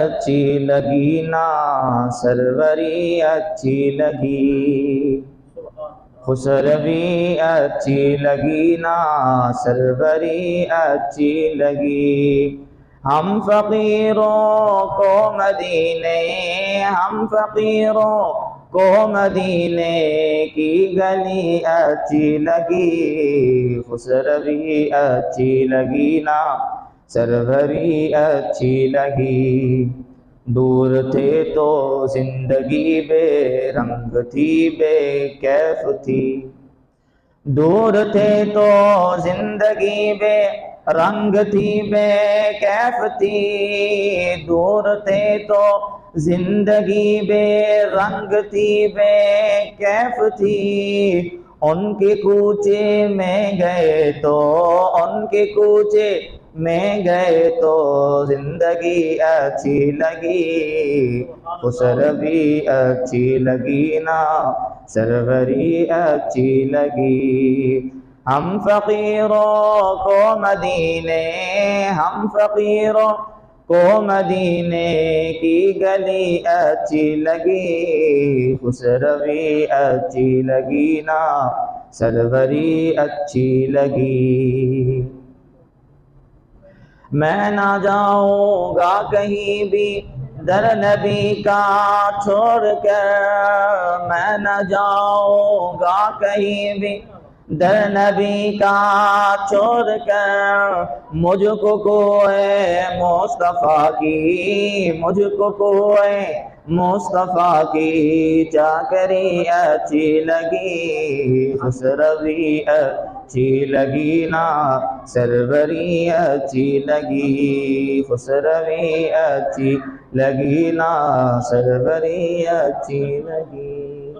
اچھی لگی نا سروری اچھی لگی، خسروی اچھی لگی نا سروری اچھی لگی۔ ہم فقیروں کو مدینے، ہم فقیروں کو مدینے کی گلی اچھی لگی، خسروی اچھی لگی نا سروری اچھی لگی۔ دور تھے تو زندگی بے رنگ تھی بے کیف تھی، دور تھے تو زندگی بے رنگ تھی بے کیف تھی، دور تھے تو زندگی بے رنگ تھی بے کیف تھی۔ ان کے کوچے میں گئے تو، ان کے کوچے میں گئے تو زندگی اچھی لگی، خسروی اچھی لگی نا سروری اچھی لگی۔ ہم فقیروں کو مدینے، ہم فقیروں کو مدینے کی گلی اچھی لگی، خسروی اچھی لگی نا سروری اچھی لگی۔ میں نہ جاؤں گا کہیں بھی در نبی کا چھوڑ کر، میں نہ جاؤں گا کہیں بھی در نبی کا چھوڑ کر، مجھ کو کوئے مصطفیٰ کی، مجھ کو کوئے مصطفیٰ کی چاکری اچھی لگی، خسروی اچھی لگی نا سروری اچھی لگی، خسروی اچھی لگی نا سروری اچھی لگی۔